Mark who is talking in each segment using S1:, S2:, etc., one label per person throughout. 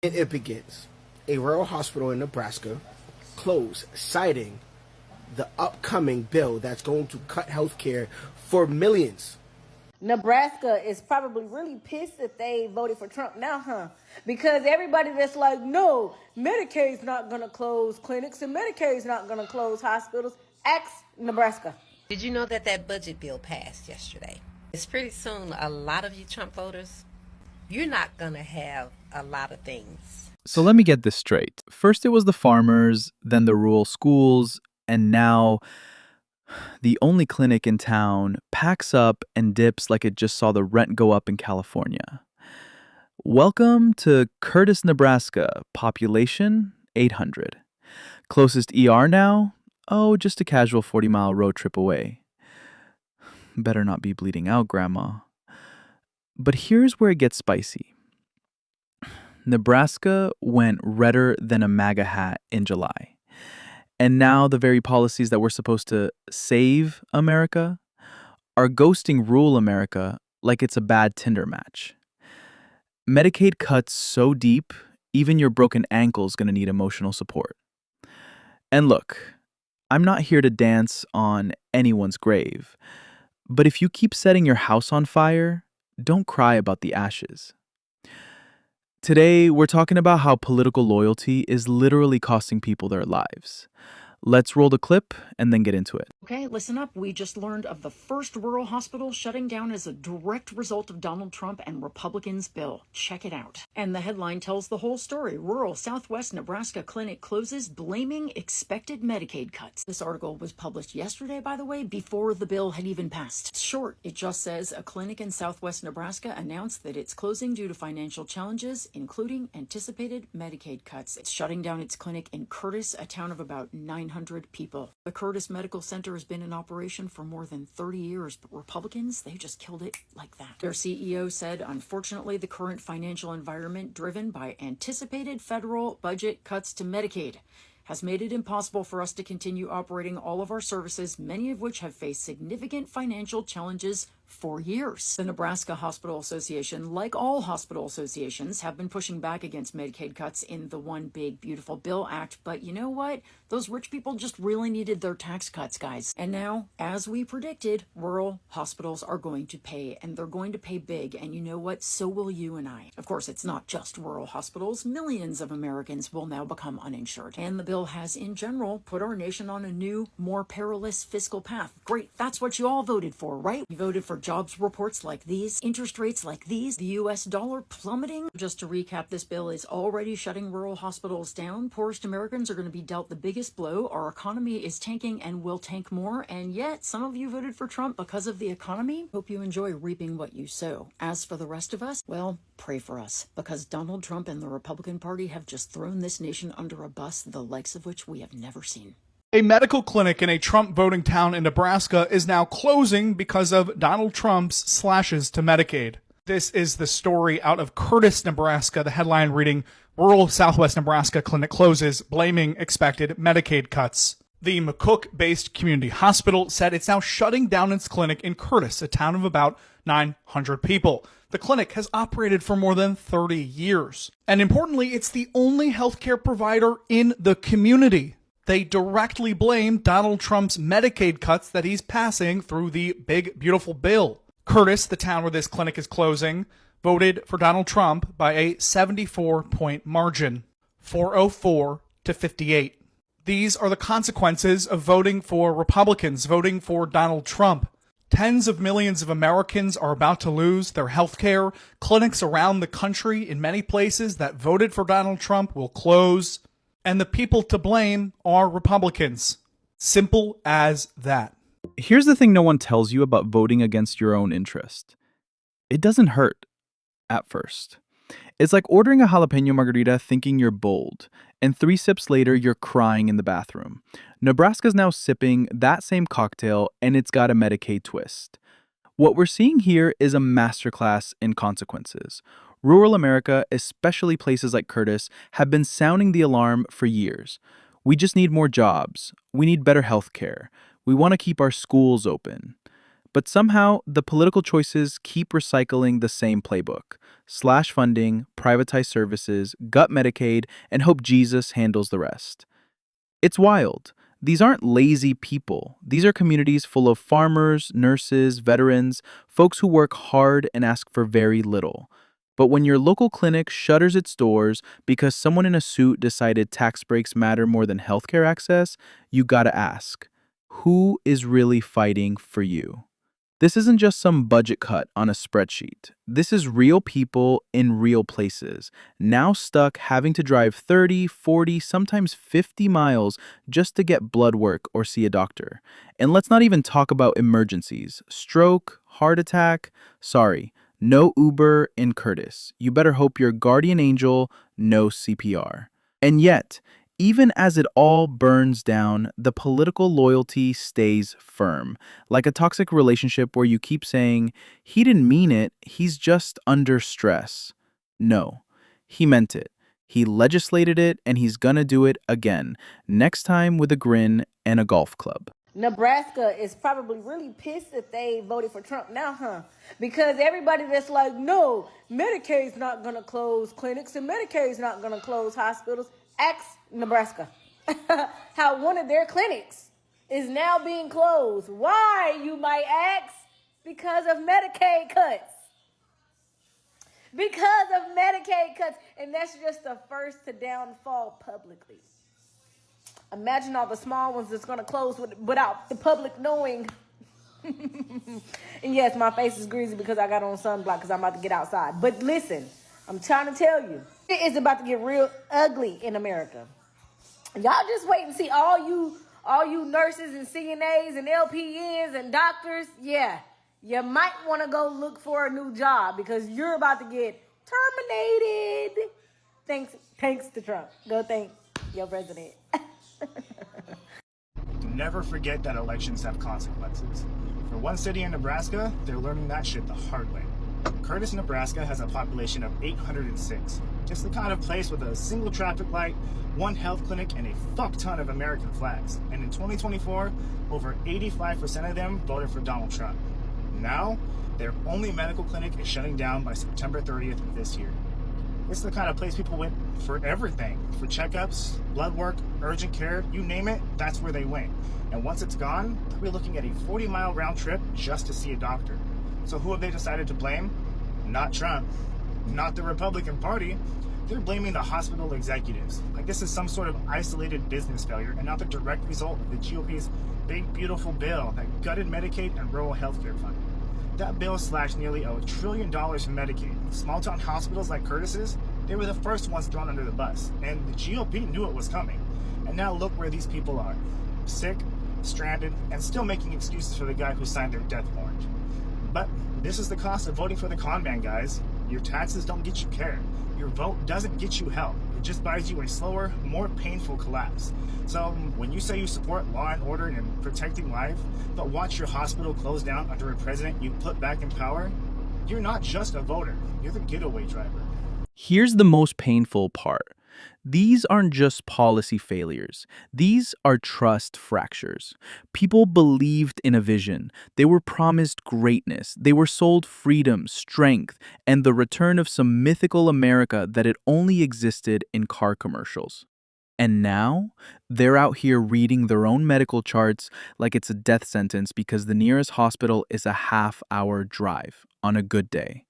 S1: And it begins. A rural hospital in Nebraska closed, citing the upcoming bill that's going to cut health care for millions.
S2: Nebraska is probably really pissed that they voted for Trump now, huh? Because everybody that's like, no, Medicaid's not going to close clinics and Medicaid's not going to close hospitals. Ask Nebraska.
S3: Did you know that that budget bill passed yesterday? It's pretty soon a lot of you Trump voters, you're not going to have a lot of things.
S4: So let me get this straight. First it was the farmers, then the rural schools, and now the only clinic in town packs up and dips like it just saw the rent go up in California. Welcome to Curtis, Nebraska. Population 800. Closest ER now? Oh, just a casual 40-mile road trip away. Better not be bleeding out, Grandma. But here's where it gets spicy. Nebraska went redder than a MAGA hat in July. And now the very policies that were supposed to save America are ghosting rural America like it's a bad Tinder match. Medicaid cuts so deep, even your broken ankle's gonna need emotional support. And look, I'm not here to dance on anyone's grave, but if you keep setting your house on fire, don't cry about the ashes. Today, we're talking about how political loyalty is literally costing people their lives. Let's roll the clip and then get into it.
S5: Okay, listen up. We just learned of the first rural hospital shutting down as a direct result of Donald Trump and Republicans' bill. Check it out. And the headline tells the whole story. Rural Southwest Nebraska clinic closes, blaming expected Medicaid cuts. This article was published yesterday, by the way, before the bill had even passed. It's short. It just says a clinic in Southwest Nebraska announced that it's closing due to financial challenges, including anticipated Medicaid cuts. It's shutting down its clinic in Curtis, a town of about 900 people. The Curtis Medical Center has been in operation for more than 30 years, but Republicans, they just killed it like that. Their CEO said, unfortunately, the current financial environment driven by anticipated federal budget cuts to Medicaid has made it impossible for us to continue operating all of our services, many of which have faced significant financial challenges for years. The Nebraska Hospital Association, like all hospital associations, have been pushing back against Medicaid cuts in the One Big Beautiful Bill Act. But you know what? Those rich people just really needed their tax cuts, guys. And now, as we predicted, rural hospitals are going to pay, and they're going to pay big. And you know what? So will you and I. Of course, it's not just rural hospitals. Millions of Americans will now become uninsured. And the bill has, in general, put our nation on a new, more perilous fiscal path. Great. That's what you all voted for, right? You voted for jobs reports like these, interest rates like these, the US dollar plummeting. Just to recap, this bill is already shutting rural hospitals down. Poorest Americans are going to be dealt the biggest blow. Our economy is tanking and will tank more. And yet, some of you voted for Trump because of the economy. Hope you enjoy reaping what you sow. As for the rest of us, well, pray for us, because Donald Trump and the Republican Party have just thrown this nation under a bus, the likes of which we have never seen.
S6: A medical clinic in a Trump voting town in Nebraska is now closing because of Donald Trump's slashes to Medicaid. This is the story out of Curtis, Nebraska. The headline reading, Rural Southwest Nebraska clinic closes, blaming expected Medicaid cuts. The McCook-based community hospital said it's now shutting down its clinic in Curtis, a town of about 900 people. The clinic has operated for more than 30 years. And importantly, it's the only healthcare provider in the community. They directly blame Donald Trump's Medicaid cuts that he's passing through the Big Beautiful Bill. Curtis, the town where this clinic is closing, voted for Donald Trump by a 74-point margin, 404 to 58. These are the consequences of voting for Republicans, voting for Donald Trump. Tens of millions of Americans are about to lose their health care. Clinics around the country in many places that voted for Donald Trump will close. And the people to blame are Republicans. Simple as that.
S4: Here's the thing no one tells you about voting against your own interest. It doesn't hurt at first. It's like ordering a jalapeno margarita thinking you're bold, and 3 sips later you're crying in the bathroom. Nebraska's now sipping that same cocktail, and it's got a Medicaid twist. What we're seeing here is a masterclass in consequences. Rural America, especially places like Curtis, have been sounding the alarm for years. We just need more jobs. We need better health care. We want to keep our schools open. But somehow, the political choices keep recycling the same playbook: slash funding, privatize services, gut Medicaid, and hope Jesus handles the rest. It's wild. These aren't lazy people. These are communities full of farmers, nurses, veterans, folks who work hard and ask for very little. But when your local clinic shutters its doors because someone in a suit decided tax breaks matter more than healthcare access, you gotta ask, who is really fighting for you? This isn't just some budget cut on a spreadsheet. This is real people in real places, now stuck having to drive 30, 40, sometimes 50 miles just to get blood work or see a doctor. And let's not even talk about emergencies. Stroke, heart attack. Sorry, no Uber in Curtis. You better hope your guardian angel knows CPR. And yet, even as it all burns down, the political loyalty stays firm, like a toxic relationship where you keep saying, he didn't mean it, he's just under stress. No, he meant it. He legislated it, and he's gonna do it again, next time with a grin and a golf club.
S2: Nebraska is probably really pissed that they voted for Trump now, huh? Because everybody that's like, no, Medicaid's not going to close clinics and Medicaid's not going to close hospitals. Ask Nebraska how one of their clinics is now being closed. Why, you might ask? Because of Medicaid cuts. Because of Medicaid cuts. And that's just the first to downfall publicly. Imagine all the small ones that's going to close without the public knowing. And yes, my face is greasy because I got on sunblock because I'm about to get outside. But listen, I'm trying to tell you, it is about to get real ugly in America. Y'all just wait and see all you nurses and CNAs and LPNs and doctors. Yeah, you might want to go look for a new job because you're about to get terminated. Thanks to Trump. Go thank your president.
S7: Never forget that elections have consequences. For one city in Nebraska, they're learning that shit the hard way. Curtis, Nebraska has a population of 806. Just the kind of place with a single traffic light, one health clinic, and a fuck ton of American flags. And in 2024, over 85% of them voted for Donald Trump. Now, their only medical clinic is shutting down by September 30th of this year. It's the kind of place people went for everything. For checkups, blood work, urgent care, you name it, that's where they went. And once it's gone, we're looking at a 40-mile round trip just to see a doctor. So who have they decided to blame? Not Trump, not the Republican Party. They're blaming the hospital executives. Like this is some sort of isolated business failure and not the direct result of the GOP's big, beautiful bill that gutted Medicaid and rural healthcare funding. That bill slashed nearly $1 trillion from Medicaid. Small town hospitals like Curtis's, they were the first ones thrown under the bus. And the GOP knew it was coming. And now look where these people are. Sick, stranded, and still making excuses for the guy who signed their death warrant. But this is the cost of voting for the con man, guys. Your taxes don't get you care. Your vote doesn't get you help. It just buys you a slower, more painful collapse. So when you say you support law and order and protecting life, but watch your hospital close down under a president you put back in power, you're not just a voter. You're the getaway driver.
S4: Here's the most painful part. These aren't just policy failures. These are trust fractures. People believed in a vision. They were promised greatness. They were sold freedom, strength, and the return of some mythical America that had only existed in car commercials. And now, they're out here reading their own medical charts like it's a death sentence because the nearest hospital is a half-hour drive on a good day.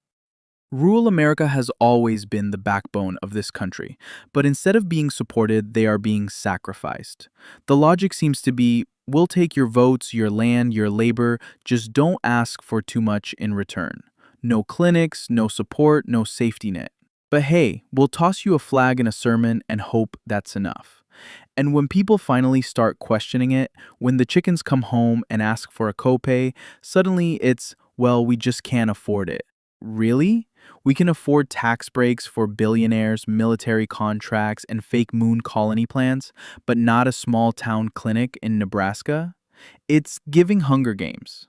S4: Rural America has always been the backbone of this country, but instead of being supported, they are being sacrificed. The logic seems to be, we'll take your votes, your land, your labor, just don't ask for too much in return. No clinics, no support, no safety net. But hey, we'll toss you a flag and a sermon and hope that's enough. And when people finally start questioning it, when the chickens come home and ask for a copay, suddenly it's, well, we just can't afford it. Really? We can afford tax breaks for billionaires, military contracts, and fake moon colony plans, but not a small town clinic in Nebraska? It's giving Hunger Games.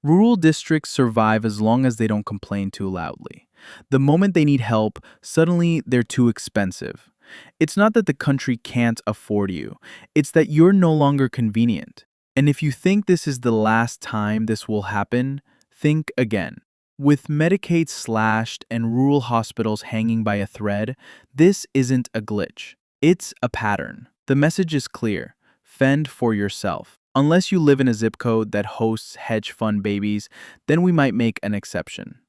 S4: Rural districts survive as long as they don't complain too loudly. The moment they need help, suddenly they're too expensive. It's not that the country can't afford you. It's that you're no longer convenient. And if you think this is the last time this will happen, think again. With Medicaid slashed and rural hospitals hanging by a thread, this isn't a glitch. It's a pattern. The message is clear. Fend for yourself. Unless you live in a zip code that hosts hedge fund babies, then we might make an exception.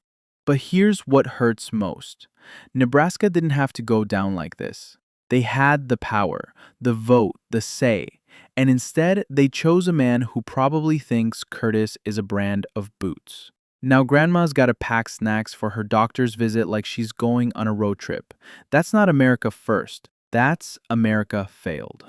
S4: But here's what hurts most. Nebraska didn't have to go down like this. They had the power, the vote, the say, and instead they chose a man who probably thinks Curtis is a brand of boots. Now grandma's got to pack snacks for her doctor's visit like she's going on a road trip. That's not America first. That's America failed.